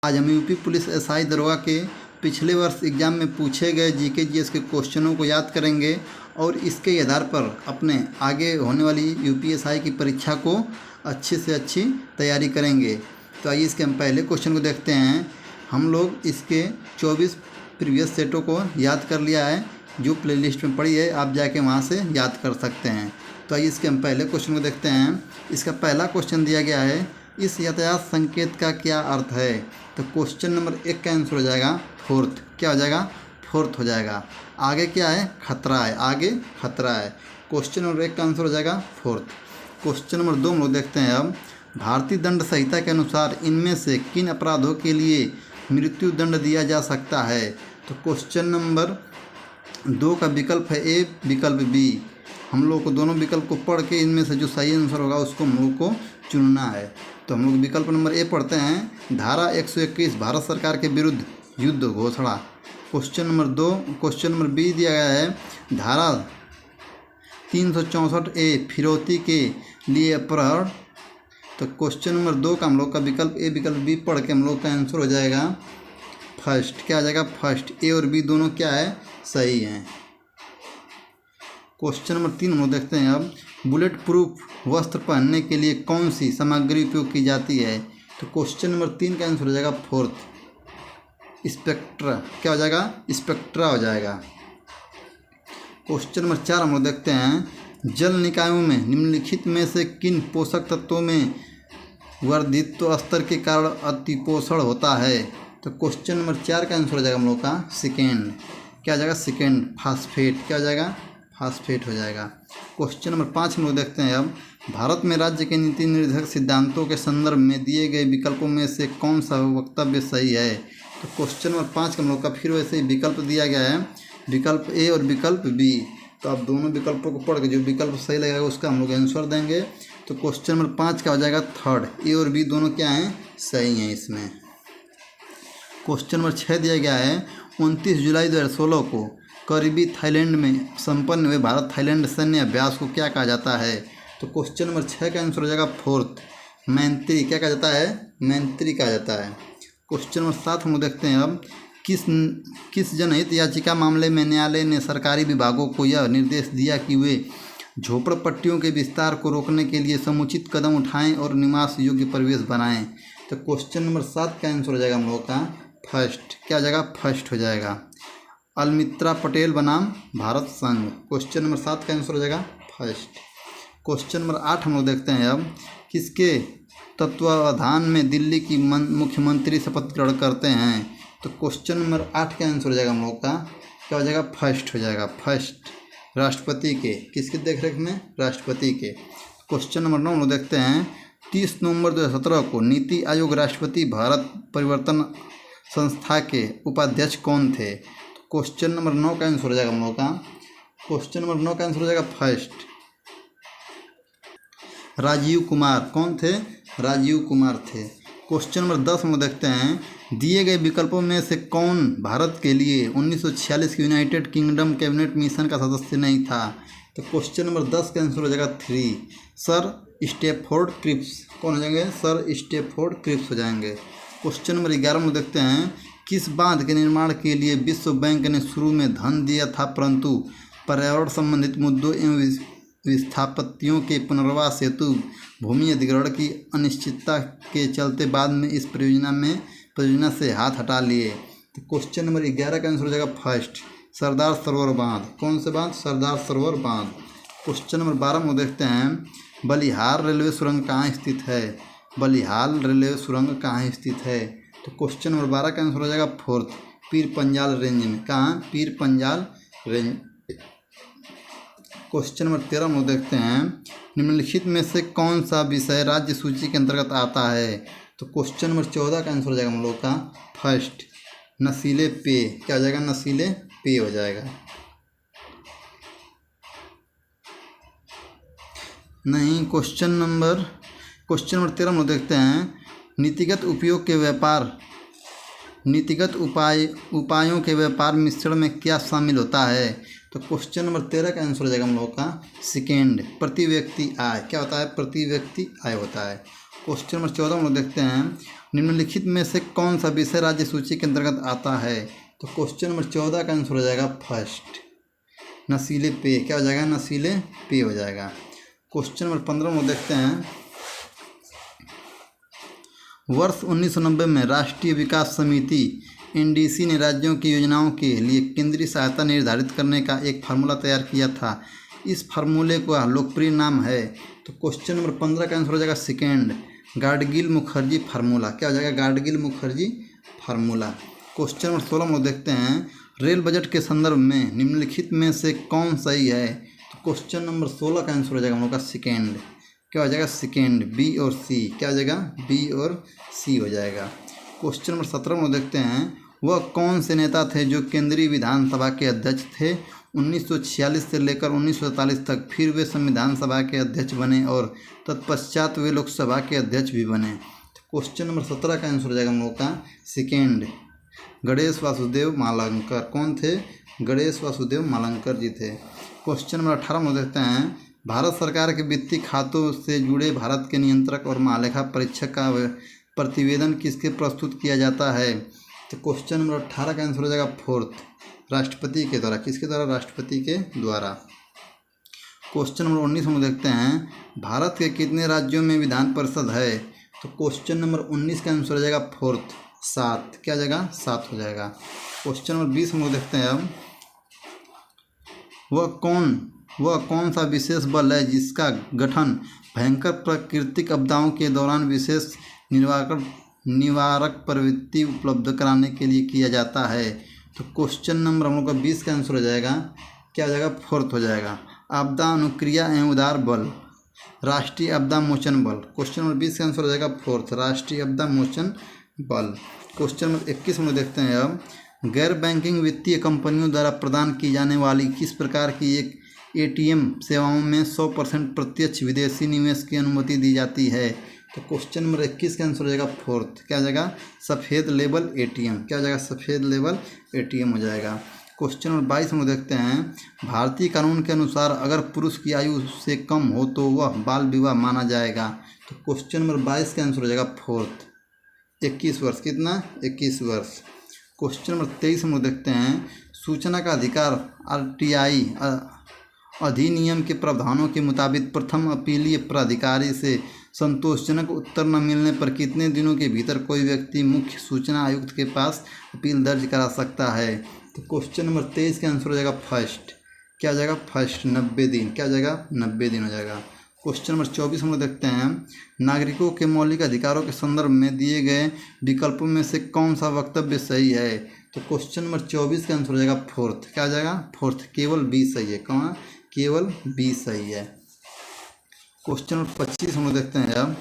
आज हम UP police SI दरोगा के पिछले वर्ष एग्जाम में पूछे गए जीके जीएस के क्वेश्चनों को याद करेंगे और इसके आधार पर अपने आगे होने वाली यूपीएसआई की परीक्षा को अच्छी से अच्छी तैयारी करेंगे। तो आइए इसके हम पहले क्वेश्चन को देखते हैं। हम लोग इसके 24 प्रीवियस सेटों को याद कर लिया है, जो प्लेलिस्ट में पड़ी है आप जाके वहाँ से याद कर सकते हैं। तो आइए इसके हम पहले क्वेश्चन को देखते हैं। इसका पहला क्वेश्चन दिया गया है, इस यातायात संकेत का क्या अर्थ है। तो क्वेश्चन नंबर 1 का आंसर हो जाएगा फोर्थ। क्या हो जाएगा? फोर्थ हो जाएगा। आगे क्या है? खतरा है। आगे खतरा है। क्वेश्चन नंबर 1 का आंसर हो जाएगा फोर्थ। क्वेश्चन नंबर 2 हम लोग देखते हैं। अब भारतीय दंड संहिता के अनुसार इनमें से किन अपराधों के लिए मृत्यु दंड दिया जा सकता है। तो क्वेश्चन नंबर 2 का विकल्प है ए, विकल्प बी। हम लोग को दोनों विकल्प को पढ़ के इनमें से जो सही आंसर होगा उसको हम लोग को चुनना है। तो हम लोग विकल्प नंबर ए पढ़ते हैं, धारा 121 भारत सरकार के विरुद्ध युद्ध घोषणा। क्वेश्चन नंबर बी दिया गया है, धारा 364 ए फिरौती के लिए अपहरण। तो क्वेश्चन नंबर 2 का हम लोग का विकल्प ए, विकल्प बी पढ़ के हम लोग का आंसर हो जाएगा फर्स्ट। क्या आ जाएगा? फर्स्ट। ए और बी दोनों क्या है? सही हैं। क्वेश्चन नंबर 3 हम लोग देखते हैं। अब बुलेट प्रूफ वस्त्र पहनने के लिए कौन सी सामग्री उपयोग की जाती है। तो क्वेश्चन नंबर 3 का आंसर हो जाएगा फोर्थ, स्पेक्ट्रा। क्या हो जाएगा? स्पेक्ट्रा हो जाएगा। क्वेश्चन नंबर 4 हम लोग देखते हैं, जल निकायों में निम्नलिखित में से किन पोषक तत्वों में वर्धित स्तर के कारण अतिपोषण होता है। तो क्वेश्चन नंबर 4 का आंसर हो जाएगा हम लोग का सेकेंड। क्या हो जाएगा? Second, phosphate. क्या हो जाएगा? फास्फेट हो जाएगा। क्वेश्चन नंबर 5 हम लोग देखते हैं। अब भारत में राज्य के नीति निर्धारक सिद्धांतों के संदर्भ में दिए गए विकल्पों में से कौन सा वक्तव्य सही है। तो क्वेश्चन नंबर 5 का हम लोग का फिर वैसे ही विकल्प दिया गया है, विकल्प ए और विकल्प बी। तो आप दोनों विकल्पों को पढ़ के जो विकल्प सही लगेगा उसका हम लोग आंसर देंगे। तो क्वेश्चन नंबर 5 का हो जाएगा थर्ड। ए और बी दोनों क्या हैं? सही हैं इसमें। क्वेश्चन नंबर 6 दिया गया है, 29 जुलाई 2016 को करीबी थाईलैंड में संपन्न हुए भारत थाईलैंड सैन्य अभ्यास को क्या कहा जाता है। तो क्वेश्चन नंबर 6 का आंसर हो जाएगा फोर्थ, मैत्री। क्या कहा जाता है? मैत्री कहा जाता है। क्वेश्चन नंबर 7 हम लोग देखते हैं। अब किस जनहित याचिका मामले में न्यायालय ने सरकारी विभागों को यह निर्देश दिया कि वे झोपड़पट्टियों के विस्तार को रोकने के लिए समुचित कदम उठाएं और निवास योग्य परिवेश बनाएं। तो क्वेश्चन नंबर 7 का आंसर हो जाएगा हम लोग का फर्स्ट। क्या हो जाएगा? फर्स्ट हो जाएगा। अलमित्रा पटेल बनाम भारत संघ। क्वेश्चन नंबर 7 का आंसर हो जाएगा फर्स्ट। क्वेश्चन नंबर 8 हम लोग देखते हैं। अब किसके तत्वावधान में दिल्ली की मुख्यमंत्री शपथ ग्रहण करते हैं। तो क्वेश्चन नंबर 8 का आंसर हो जाएगा हम लोग का क्या हो जाएगा? फर्स्ट हो जाएगा। फर्स्ट, राष्ट्रपति के। किसके देखरेख में? राष्ट्रपति के। क्वेश्चन नंबर 9 हम लोग देखते हैं, 30 नवंबर 2017 को नीति आयोग राष्ट्रपति भारत परिवर्तन संस्था के उपाध्यक्ष कौन थे। क्वेश्चन नंबर 9 का आंसर हो जाएगा हम लोग का क्वेश्चन नंबर 9 का आंसर हो जाएगा फर्स्ट, राजीव कुमार। कौन थे? राजीव कुमार थे। क्वेश्चन नंबर 10 हम लोग देखते हैं, दिए गए विकल्पों में से कौन भारत के लिए 1946 के यूनाइटेड किंगडम कैबिनेट मिशन का सदस्य नहीं था। तो क्वेश्चन नंबर 10 का आंसर हो जाएगा 3, सर स्टेफोर्ड क्रिप्स। कौन हो जाएंगे? सर स्टेफोर्ड क्रिप्स हो जाएंगे। क्वेश्चन नंबर 11 में देखते हैं, किस बांध के निर्माण के लिए विश्व बैंक ने शुरू में धन दिया था परंतु पर्यावरण संबंधित मुद्दों एवं विस्थापतियों के पुनर्वास हेतु भूमि अधिग्रहण की अनिश्चितता के चलते बाद में इस परियोजना से हाथ हटा लिए। तो क्वेश्चन नंबर 11 का आंसर हो जाएगा फर्स्ट, सरदार सरोवर बांध। कौन से बांध? सरदार सरोवर बांध। क्वेश्चन नंबर 12 में देखते हैं, बलिहार रेलवे सुरंग कहाँ स्थित है। बलिहाल रेलवे सुरंग कहाँ स्थित है। तो क्वेश्चन नंबर 12 का आंसर हो जाएगा फोर्थ, पीर पंजाल रेंज में। कहाँ? Pir Panjal range. Question number 13 में देखते हैं, निम्नलिखित में से कौन सा विषय राज्य सूची के अंतर्गत आता है। तो क्वेश्चन नंबर 14 का आंसर हो जाएगा हम लोग का फर्स्ट, नशीले पेय। क्या हो जाएगा? नशीले पेय हो जाएगा। नहीं, क्वेश्चन नंबर 13 में देखते हैं, नीतिगत उपायों के व्यापार मिश्रण में क्या शामिल होता है। तो क्वेश्चन नंबर 13 का आंसर हो जाएगा हम लोग का सेकेंड, प्रति व्यक्ति आय। क्या होता है? प्रति व्यक्ति आय होता है। क्वेश्चन नंबर 14 हम लोग देखते हैं, निम्नलिखित में से कौन सा विषय राज्य सूची के अंतर्गत आता है। तो क्वेश्चन नंबर 14 का आंसर हो जाएगा फर्स्ट, नशीले पेय। क्या हो जाएगा? नशीले पेय हो जाएगा। क्वेश्चन नंबर 15 हम लोग देखते हैं, वर्ष 1990 में राष्ट्रीय विकास समिति एनडीसी ने राज्यों की योजनाओं के लिए केंद्रीय सहायता निर्धारित करने का एक फार्मूला तैयार किया था। इस फार्मूले का लोकप्रिय नाम है। तो क्वेश्चन नंबर 15 का आंसर हो जाएगा सेकेंड, गाडगिल मुखर्जी फार्मूला। क्या हो जाएगा? Gadgil Mukherjee formula. Question number 16 में देखते हैं, रेल बजट के संदर्भ में निम्नलिखित में से कौन सही है। तो क्वेश्चन नंबर 16 का आंसर हो जाएगा हम लोग का सेकेंड। क्या हो जाएगा? सेकेंड, बी और सी। क्या हो जाएगा? बी और सी हो जाएगा। क्वेश्चन नंबर 17 में देखते हैं, वह कौन से नेता थे जो केंद्रीय विधानसभा के अध्यक्ष थे 1946 से लेकर 1947 तक, फिर वे संविधान सभा के अध्यक्ष बने और तत्पश्चात वे लोकसभा के अध्यक्ष भी बने। तो क्वेश्चन नंबर 17 का आंसर हो जाएगा हम लोग का सेकेंड, गणेश वासुदेव मालंकर। कौन थे? गणेश वासुदेव मालंकर जी थे। क्वेश्चन नंबर 18 में देखते हैं, भारत सरकार के वित्तीय खातों से जुड़े भारत के नियंत्रक और महालेखा परीक्षक का प्रतिवेदन किसके प्रस्तुत किया जाता है। तो क्वेश्चन नंबर 18 का आंसर हो जाएगा फोर्थ, राष्ट्रपति के द्वारा। किसके द्वारा? राष्ट्रपति के द्वारा। क्वेश्चन नंबर 19 हम देखते हैं, भारत के कितने राज्यों में विधान परिषद है। तो क्वेश्चन नंबर 19 का आंसर हो जाएगा फोर्थ, 7। क्या हो जाएगा? 7 हो जाएगा। क्वेश्चन नंबर 20 हम लोग देखते हैं, अब वह कौन सा विशेष बल है जिसका गठन भयंकर प्राकृतिक आपदाओं के दौरान विशेष निवारक प्रवृत्ति उपलब्ध कराने के लिए किया जाता है। तो क्वेश्चन नंबर हम लोग का 20 का आंसर हो जाएगा, क्या हो जाएगा? फोर्थ हो जाएगा, आपदा अनुक्रिया एवं उदार बल, राष्ट्रीय आपदा मोचन बल। क्वेश्चन नंबर 20 का आंसर हो जाएगा फोर्थ, राष्ट्रीय आपदा मोचन बल। क्वेश्चन नंबर 21 हम लोग देखते हैं, अब गैर बैंकिंग वित्तीय कंपनियों द्वारा प्रदान की जाने वाली किस प्रकार की एक एटीएम सेवाओं में 100% प्रत्यक्ष विदेशी निवेश की अनुमति दी जाती है। तो क्वेश्चन नंबर 21 का आंसर हो जाएगा फोर्थ, क्या हो जाएगा? सफ़ेद लेबल एटीएम। क्या हो जाएगा? सफ़ेद लेबल एटीएम हो जाएगा। क्वेश्चन नंबर 22 हम देखते हैं, भारतीय कानून के अनुसार अगर पुरुष की आयु से कम हो तो वह बाल विवाह माना जाएगा। तो क्वेश्चन नंबर 22 का आंसर हो जाएगा फोर्थ, 21 वर्ष। कितना? 21 वर्ष। क्वेश्चन नंबर 23 हम देखते हैं, सूचना का अधिकार आरटीआई अधिनियम के प्रावधानों के मुताबिक प्रथम अपीलीय प्राधिकारी से संतोषजनक उत्तर न मिलने पर कितने दिनों के भीतर कोई व्यक्ति मुख्य सूचना आयुक्त के पास अपील दर्ज करा सकता है। तो क्वेश्चन नंबर 23 का आंसर हो जाएगा फर्स्ट, क्या हो जाएगा? फर्स्ट, 90 दिन। क्या हो जाएगा? 90 दिन हो जाएगा। क्वेश्चन नंबर 24 हम लोग देखते हैं, नागरिकों के मौलिक अधिकारों के संदर्भ में दिए गए विकल्पों में से कौन सा वक्तव्य सही है। तो क्वेश्चन नंबर 24 का आंसर हो जाएगा फोर्थ, क्या हो जाएगा? फोर्थ, केवल बी सही है। कौन? केवल बी सही है। क्वेश्चन नंबर 25 हम लोग देखते हैं, अब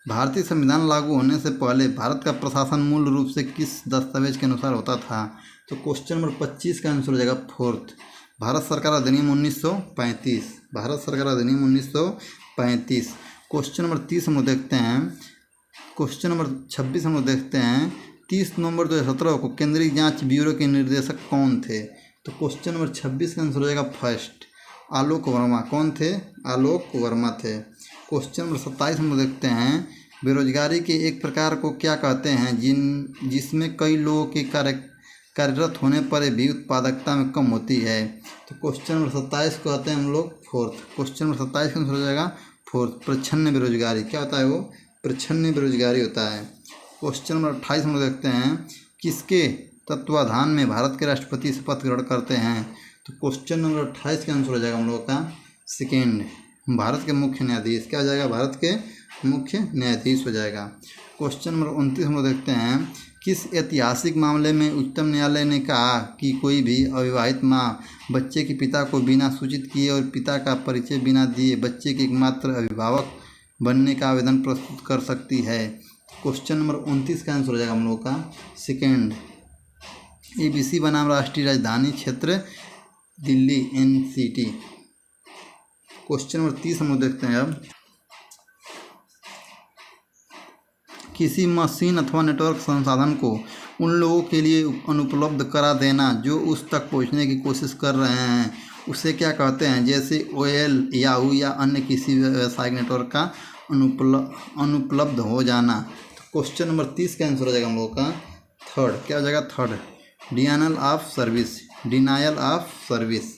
भारतीय संविधान लागू होने से पहले भारत का प्रशासन मूल रूप से किस दस्तावेज के अनुसार होता था। तो क्वेश्चन नंबर 25 का आंसर हो जाएगा फोर्थ, भारत सरकार अधिनियम 1935। भारत सरकार अधिनियम 1935। क्वेश्चन नंबर 30 हम लोग देखते हैं, क्वेश्चन नंबर 26 हम लोग देखते हैं, 30 नवंबर 2017 को केंद्रीय जांच ब्यूरो के निर्देशक कौन थे। तो क्वेश्चन नंबर 26 का आंसर हो जाएगा फर्स्ट, आलोक वर्मा। कौन थे? आलोक वर्मा थे। क्वेश्चन नंबर 27 हम लोग देखते हैं, बेरोजगारी के एक प्रकार को क्या कहते हैं जिसमें कई लोगों के कार्यरत होने पर भी उत्पादकता में कम होती है। तो क्वेश्चन नंबर 27 को कहते हैं हम लोग फोर्थ। क्वेश्चन नंबर 27 का आंसर हो जाएगा फोर्थ, प्रच्छन्न बेरोजगारी। क्या होता है वो? प्रच्छन्न बेरोजगारी होता है। क्वेश्चन नंबर 28 हम लोग देखते हैं, किसके तत्वाधान में भारत के राष्ट्रपति शपथ ग्रहण करते हैं। तो क्वेश्चन नंबर 28 का आंसर हो जाएगा हम लोग का सेकेंड, भारत के मुख्य न्यायाधीश। क्या हो जाएगा? भारत के मुख्य न्यायाधीश हो जाएगा। क्वेश्चन नंबर 29 हम लोग देखते हैं, किस ऐतिहासिक मामले में उच्चतम न्यायालय ने कहा कि कोई भी अविवाहित मां बच्चे के पिता को बिना सूचित किए और पिता का परिचय बिना दिए बच्चे के एकमात्र अभिभावक बनने का आवेदन प्रस्तुत कर सकती है। क्वेश्चन नंबर 29 का आंसर हो जाएगा हम लोग का सेकेंड, ABC बनाम राष्ट्रीय राजधानी क्षेत्र दिल्ली NCT। क्वेश्चन नंबर 30 हम लोग देखते हैं, अब किसी मशीन अथवा नेटवर्क संसाधन को उन लोगों के लिए अनुपलब्ध करा देना जो उस तक पहुंचने की कोशिश कर रहे हैं, उसे क्या कहते हैं। जैसे OL, याहू या अन्य किसी व्यावसायिक नेटवर्क का अनुपलब्ध हो जाना। तो क्वेश्चन नंबर 30 का आंसर हो जाएगा हम लोगों का थर्ड। क्या हो जाएगा? Third, denial of service, denial of service.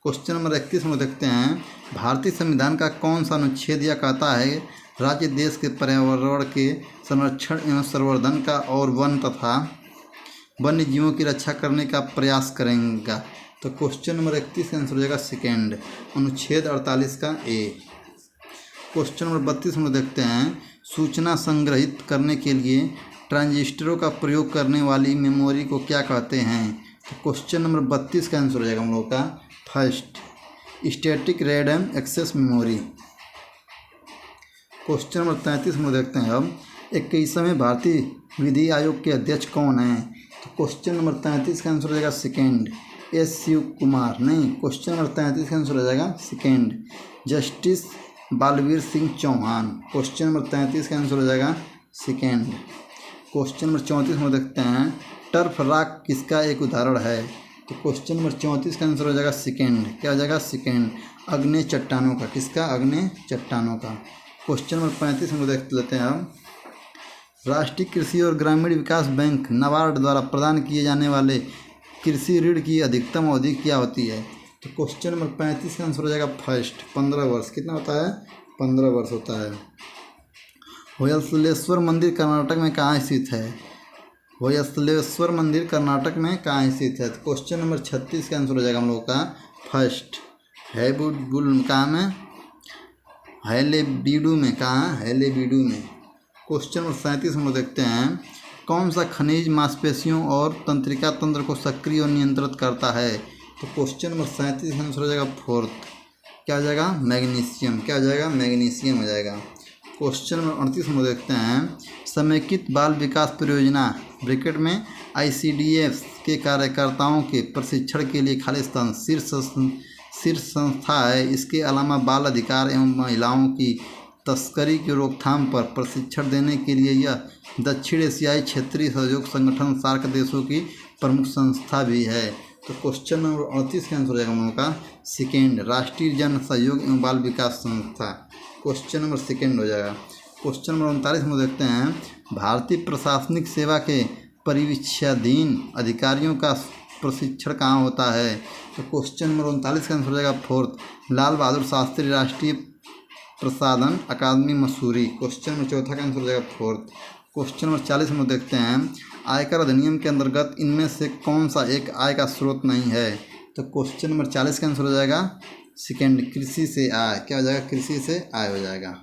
Question number 31 में देखते हैं, भारतीय संविधान का कौन सा अनुच्छेद यह कहता है राज्य देश के पर्यावरण के संरक्षण एवं संवर्धन का और वन तथा वन्य जीवों की रक्षा करने का प्रयास करेगा? तो क्वेश्चन नंबर 31 का आंसर हो जाएगा सेकेंड, अनुच्छेद 48 का ए। क्वेश्चन नंबर 32 में देखते हैं, सूचना संग्रहित करने के लिए ट्रांजिस्टरों का प्रयोग करने वाली मेमोरी को क्या कहते हैं? तो क्वेश्चन नंबर 32 का आंसर हो जाएगा हम लोगों का first, static random access memory. Question number 33 में देखते हैं अब, 21वें भारतीय विधि आयोग के अध्यक्ष कौन हैं? तो क्वेश्चन नंबर 33 का आंसर हो जाएगा सेकेंड, एस शिव कुमार। नहीं, क्वेश्चन नंबर 33 का आंसर हो जाएगा second, justice Balbir Singh Chauhan. Question number 33 का आंसर हो जाएगा सेकेंड। क्वेश्चन नंबर 34 में देखते हैं, टर्फ रॉक किसका एक उदाहरण है? तो क्वेश्चन नंबर 34 का आंसर हो जाएगा सेकेंड। क्या हो जाएगा? सेकेंड, अग्नि चट्टानों का। किसका? अग्नि चट्टानों का। क्वेश्चन नंबर 35 में देख लेते हैं हम, राष्ट्रीय कृषि और ग्रामीण विकास बैंक नाबार्ड द्वारा प्रदान किए जाने वाले कृषि ऋण की अधिकतम अवधि क्या होती है? तो क्वेश्चन नंबर 35 का आंसर हो जाएगा फर्स्ट, 15 वर्ष। कितना होता है? 15 वर्ष होता है। होयसलेश्वर मंदिर कर्नाटक में कहाँ स्थित है? होयसलेश्वर मंदिर कर्नाटक में कहाँ स्थित है? तो क्वेश्चन नंबर 36 का आंसर हो जाएगा हम लोगों का फर्स्ट, हैबुल कहाँ में? हैलेबीडू में। कहाँ? हैलेबीडू में। क्वेश्चन नंबर 37 हम लोग देखते हैं, कौन सा खनिज मांसपेशियों और तंत्रिका तंत्र को सक्रिय और नियंत्रित करता है? तो क्वेश्चन नंबर 37 का आंसर हो जाएगा फोर्थ। क्या हो जाएगा? मैग्नीशियम। क्या हो जाएगा? मैग्नीशियम हो जाएगा। क्वेश्चन नंबर 38 हम लोग देखते हैं, समेकित बाल विकास परियोजना ब्रैकेट में ICDF के कार्यकर्ताओं के प्रशिक्षण के लिए खालिस्तान शीर्ष संस्था है। इसके अलावा बाल अधिकार एवं महिलाओं की तस्करी की रोकथाम पर प्रशिक्षण देने के लिए यह दक्षिण एशियाई क्षेत्रीय सहयोग संगठन सार्क देशों की प्रमुख संस्था भी है। तो क्वेश्चन नंबर 38 का आंसर हो जाएगा हम लोगों का सेकेंड, राष्ट्रीय जन सहयोग एवं बाल विकास संस्था। क्वेश्चन नंबर सेकेंड हो जाएगा। क्वेश्चन नंबर 39 में देखते हैं, भारतीय प्रशासनिक सेवा के परिवीक्षाधीन अधिकारियों का प्रशिक्षण कहाँ होता है? तो क्वेश्चन नंबर 39 का आंसर हो जाएगा फोर्थ, लाल बहादुर शास्त्री राष्ट्रीय प्रसाधन अकादमी मसूरी। क्वेश्चन नंबर चौथा का आंसर हो जाएगा फोर्थ। क्वेश्चन नंबर 40 में देखते हैं, आयकर अधिनियम के अंतर्गत इनमें से कौन सा एक आय का स्रोत नहीं है? तो क्वेश्चन नंबर 40 का आंसर हो जाएगा सेकेंड, कृषि से आय। क्या हो जाएगा? कृषि से आय हो जाएगा।